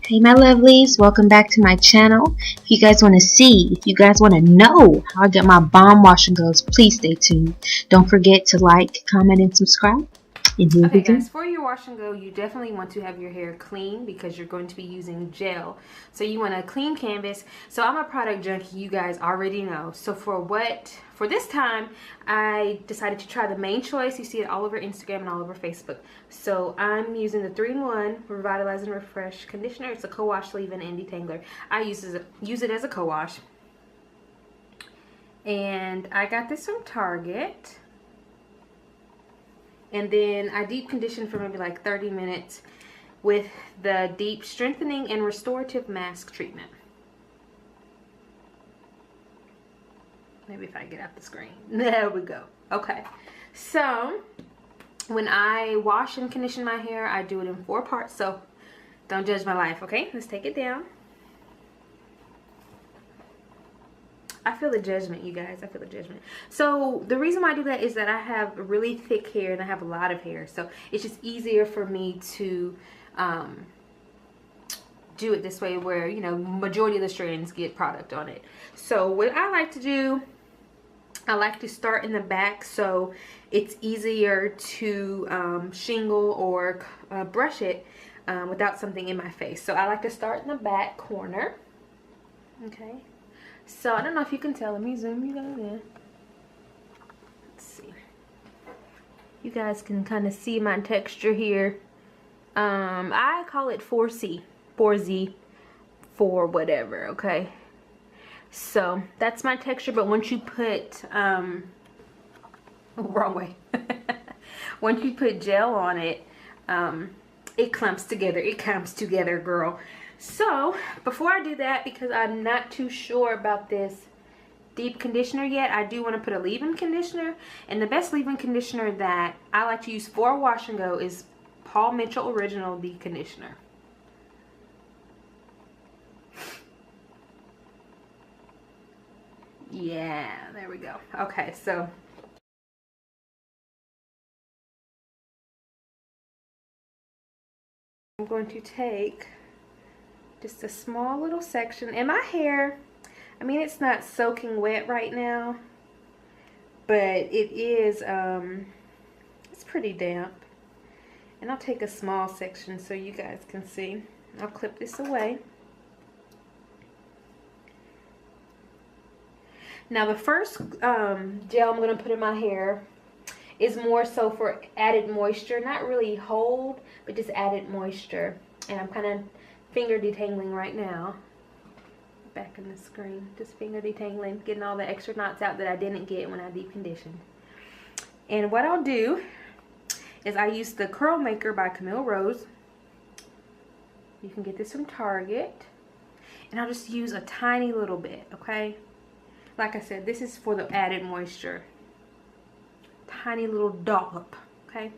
Hey my lovelies, welcome back to my channel. If you guys want to see, if you guys want to know how I get my bomb wash and goes, please stay tuned. Don't forget to like, comment, and subscribe. And here we Okay go. guys, for your wash and go, you definitely want to have your hair clean because you're going to be using gel. So you want a clean canvas. So I'm a product junkie, you guys already know. So for this time, I decided to try the main choice. You see it all over Instagram and all over Facebook. So I'm using the 3-in-1 Revitalize and Refresh Conditioner. It's a co-wash, leave-in, and detangler. I use it as a co-wash. And I got this from Target. And then I deep condition for maybe like 30 minutes with the deep strengthening and restorative mask treatment. Maybe if I get out the screen. There we go. Okay. So when I wash and condition my hair, I do it in 4 parts. So don't judge my life. Okay, let's take it down. I feel the judgment, you guys. I feel the judgment. So the reason why I do that is that I have really thick hair and I have a lot of hair. So it's just easier for me to do it this way where, you know, majority of the strands get product on it. So what I like to do, I like to start in the back so it's easier to shingle or brush it without something in my face. So I like to start in the back corner. Okay. So I don't know if you can tell. Let me zoom you guys in. Let's see. You guys can kind of see my texture here. I call it 4C, 4Z, 4 whatever. Okay. So that's my texture. But once you put wrong way. Once you put gel on it, it clumps together. It comes together, girl. So before I do that, because I'm not too sure about this deep conditioner yet, I do want to put a leave-in conditioner. And the best leave-in conditioner that I like to use for wash and go is Paul Mitchell Original Deep Conditioner. Yeah, there we go. Okay, so I'm going to take just a small little section. And my hair, I mean, it's not soaking wet right now, but it is, it's pretty damp. And I'll take a small section so you guys can see. I'll clip this away. Now the first gel I'm going to put in my hair is more so for added moisture. Not really hold, but just added moisture. And I'm kind of finger detangling right now. Back in the screen. Just finger detangling. Getting all the extra knots out that I didn't get when I deep conditioned. And what I'll do is I use the Curl Maker by Camille Rose. You can get this from Target. And I'll just use a tiny little bit, okay? Like I said, this is for the added moisture. Tiny little dollop, okay?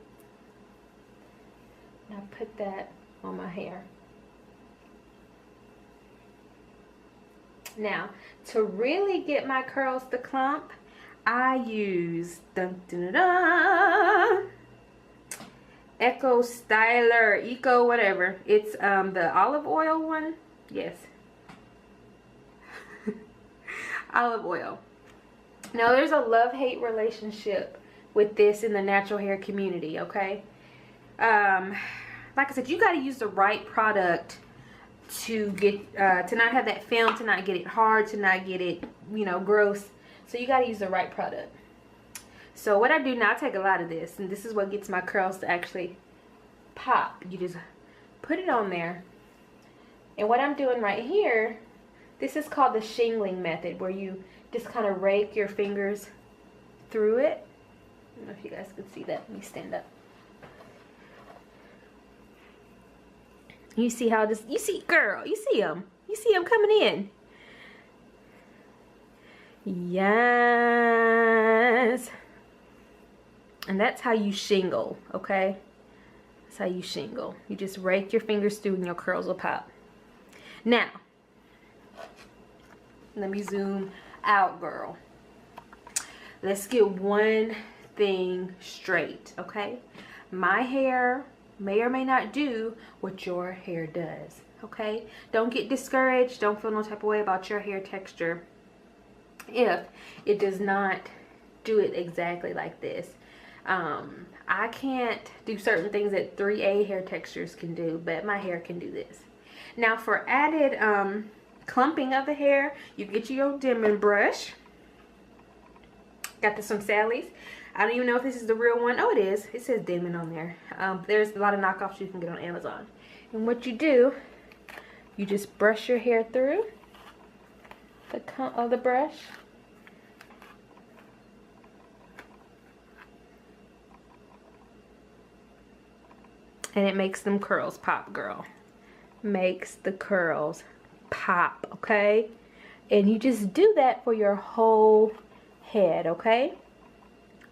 Now put that on my hair. Now, to really get my curls to clump, I use Eco Styler, Eco whatever. It's the olive oil one. Yes. Olive oil. Now there's a love-hate relationship with this in the natural hair community, okay? Like I said, you got to use the right product to get to not have that film, to not get it hard, to not get it, you know, gross. So you got to use the right product. So what I do now, I take a lot of this, and this is what gets my curls to actually pop. You just put it on there. And what I'm doing right here, this is called the shingling method, where you just kind of rake your fingers through it. I don't know if you guys can see that. Let me stand up. You see how this, you see, girl, you see them. You see them coming in. Yes. And that's how you shingle, okay? That's how you shingle. You just rake your fingers through and your curls will pop. Now, let me zoom out, girl. Let's get one thing straight, okay? My hair may or may not do what your hair does, okay? Don't get discouraged. Don't feel no type of way about your hair texture if it does not do it exactly like this. I can't do certain things that 3A hair textures can do, but my hair can do this. Now for added clumping of the hair, you get your Denman brush. Got this from Sally's. I don't even know if this is the real one. Oh, it is. It says Denman on there. There's a lot of knockoffs you can get on Amazon. And what you do, you just brush your hair through the brush. And it makes them curls pop, girl. Makes the curls pop, okay? And you just do that for your whole head, okay?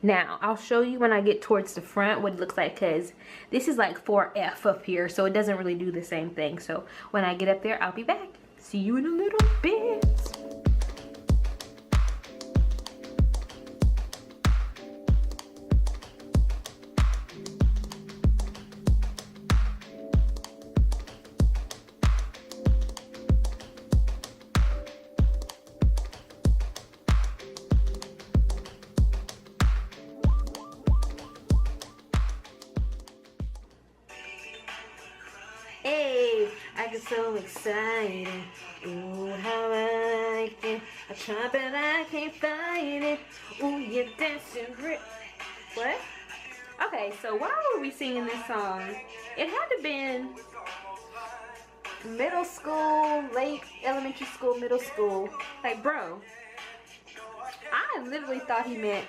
Now, I'll show you when I get towards the front what it looks like, because this is like 4F up here, so it doesn't really do the same thing. So when I get up there, I'll be back. See you in a little bit. Hey, I get so excited. Ooh, how I like it. I try, but I can't find it. Ooh, you're dancing great. What? Okay, so why were we singing this song? It had to been middle school, late elementary school, middle school. Like, bro, I literally thought he meant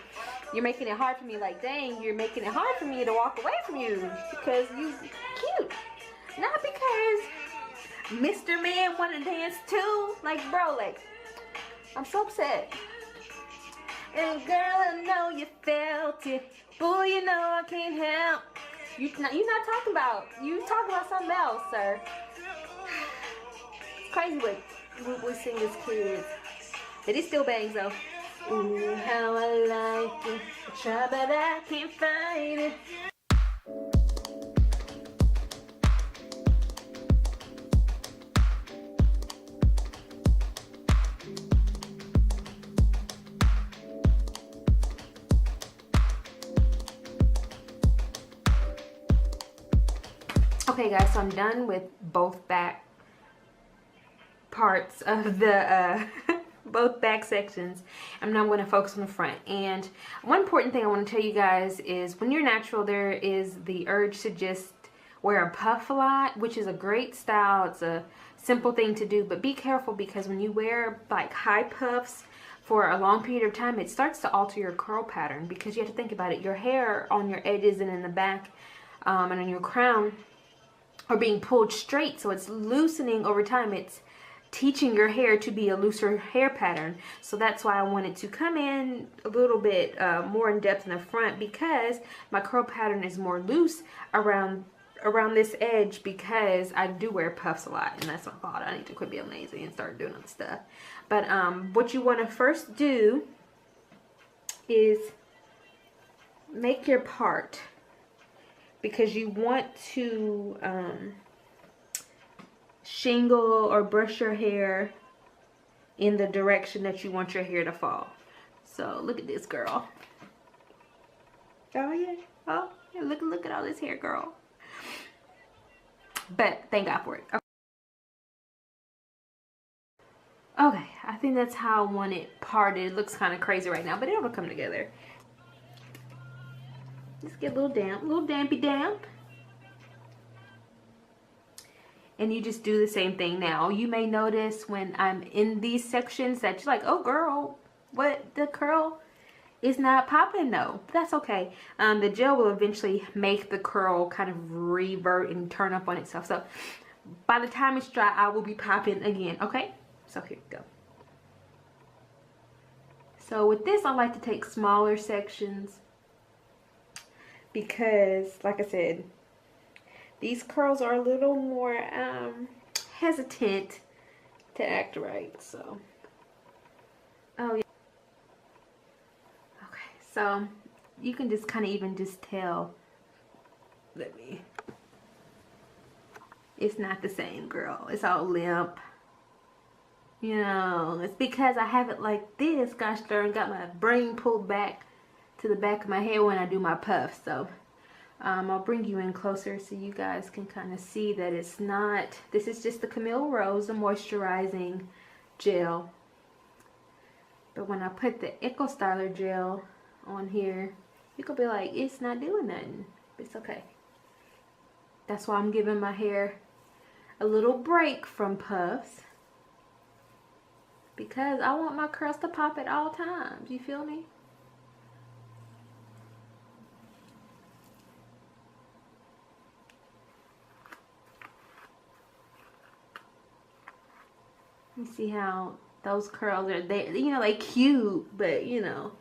you're making it hard for me. Like, dang, you're making it hard for me to walk away from you because you cute. Not because Mr. Man wanna dance too. Like, bro, like, I'm so upset. And girl, I know you felt it. Boy, you know I can't help. You're not talking about, you talking about something else, sir. It's crazy what we sing as kids. But it still bangs though. Ooh, how I like it. I try, but I can't find it. Okay guys, so I'm done with both back parts of the both back sections. I'm now going to focus on the front. And one important thing I want to tell you guys is when you're natural, there is the urge to just wear a puff a lot, which is a great style. It's a simple thing to do, but be careful because when you wear like high puffs for a long period of time, it starts to alter your curl pattern because you have to think about it. Your hair on your edges and in the back and on your crown are being pulled straight, so it's loosening over time. It's teaching your hair to be a looser hair pattern. So that's why I wanted to come in a little bit more in depth in the front, because my curl pattern is more loose around this edge because I do wear puffs a lot, and that's my fault. I need to quit being lazy and start doing other stuff. But what you want to first do is make your part, because you want to shingle or brush your hair in the direction that you want your hair to fall. So look at this, girl. Oh yeah, oh yeah, look at all this hair, girl. But thank God for it. Okay, I think that's how I want it parted. It looks kind of crazy right now, but it'll come together. Let's get a little damp, a little dampy damp. And you just do the same thing now. You may notice when I'm in these sections that you're like, oh girl, what, the curl is not popping? No, that's okay. The gel will eventually make the curl kind of revert and turn up on itself. So by the time it's dry, I will be popping again, okay? So here we go. So with this, I like to take smaller sections, because like I said, these curls are a little more hesitant to act right. So oh yeah, okay, so you can just kind of even just tell. Let me It's not the same, girl. It's all limp. You know, it's because I have it like this, gosh darn, got my brain pulled back to the back of my head when I do my puff. So I'll bring you in closer so you guys can kind of see that it's not, this is just the Camille Rose, the moisturizing gel. But when I put the XOXO gel on here, you could be like, it's not doing nothing. It's okay. That's why I'm giving my hair a little break from puffs, because I want my curls to pop at all times. You feel me? You see how those curls are there, you know, like cute, but you know,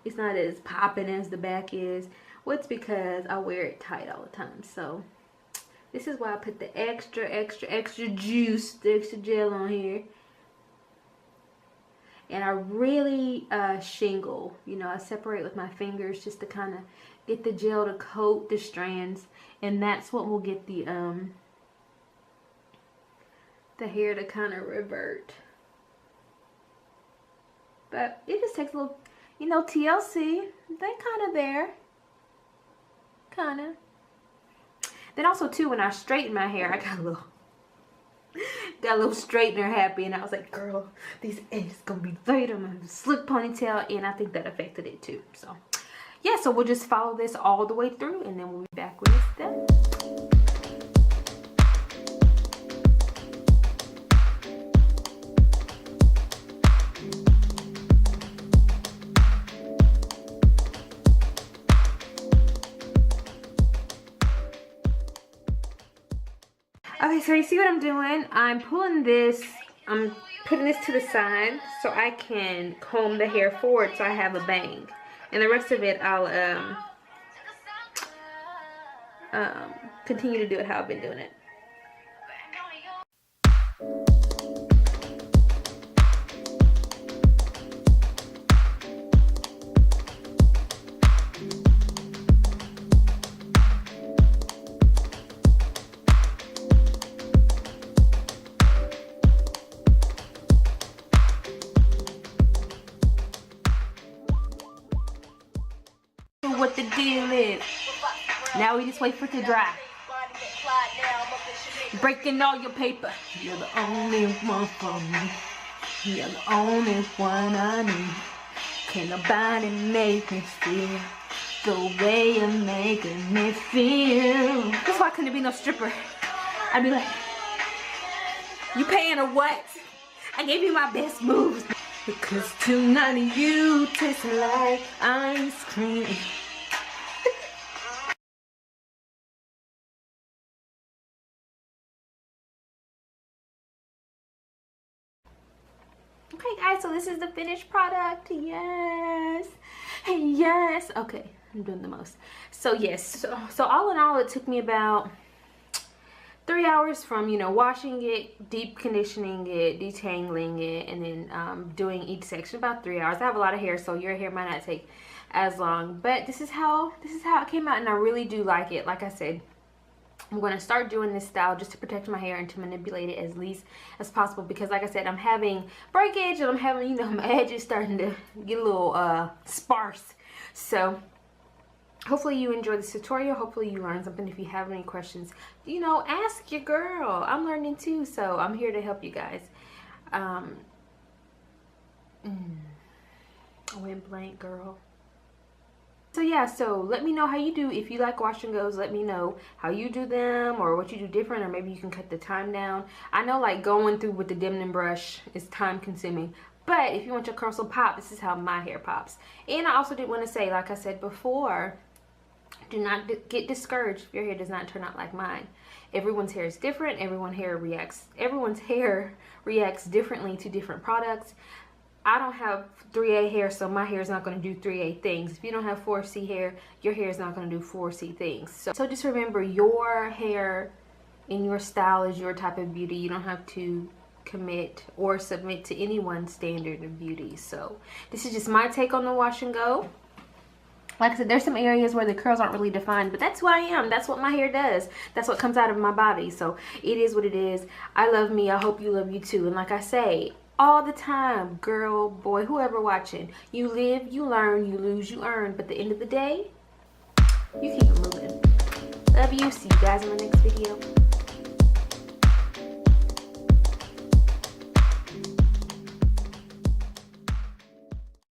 it's not as popping as the back is. Well, it's because I wear it tight all the time. So this is why I put the extra juice, the extra gel on here. And I really shingle, you know, I separate with my fingers just to kind of get the gel to coat the strands, and that's what will get the hair to kind of revert. But it just takes a little, you know, TLC, they kind of there, kind of. Then also too, when I straighten my hair, I got a little straightener happy, and I was like, girl, these ends gonna be tight. I'm gonna have a slick ponytail, and I think that affected it too. So yeah, so we'll just follow this all the way through, and then we'll be back when it's done. Okay, so you see what I'm doing? I'm pulling this, I'm putting this to the side so I can comb the hair forward so I have a bang. And the rest of it, I'll continue to do it how I've been doing it. What the deal is. Now we just wait for it to dry. Breaking all your paper. You're the only one for me. You're the only one I need. Can nobody make me feel the way you're making me feel? That's why I couldn't be no stripper. I'd be like, you paying or what? I gave you my best moves. Because tonight you taste like ice cream. Okay guys, so this is the finished product. Yes. Yes. Okay, I'm doing the most. So yes, so all in all, it took me about 3 hours from, you know, washing it, deep conditioning it, detangling it, and then doing each section. About 3 hours. I have a lot of hair, so your hair might not take as long, but this is how it came out, and I really do like it. Like I said, I'm going to start doing this style just to protect my hair and to manipulate it as least as possible, because like I said, I'm having breakage and I'm having, you know, my edges starting to get a little sparse. So hopefully you enjoyed this tutorial. Hopefully you learned something. If you have any questions, you know, ask your girl. I'm learning too, so I'm here to help you guys. I went blank, girl. So yeah, so let me know how you do. If you like wash and goes, let me know how you do them or what you do different, or maybe you can cut the time down. I know like going through with the Denman brush is time consuming, but if you want your curls to pop, this is how my hair pops. And I also did want to say, like I said before, do not get discouraged if your hair does not turn out like mine. Everyone's hair is different. Everyone's hair reacts differently to different products. I don't have 3A hair, so my hair is not going to do 3A things. If you don't have 4C hair, your hair is not going to do 4C things. So just remember, your hair and your style is your type of beauty. You don't have to commit or submit to anyone's standard of beauty. So this is just my take on the wash and go. Like I said, there's some areas where the curls aren't really defined, but that's who I am. That's what my hair does. That's what comes out of my body. So it is what it is. I love me. I hope you love you too. And like I say all the time, girl, boy, whoever watching, you live, you learn, you lose, you earn. But at the end of the day, you keep it moving. Love you. See you guys in the next video.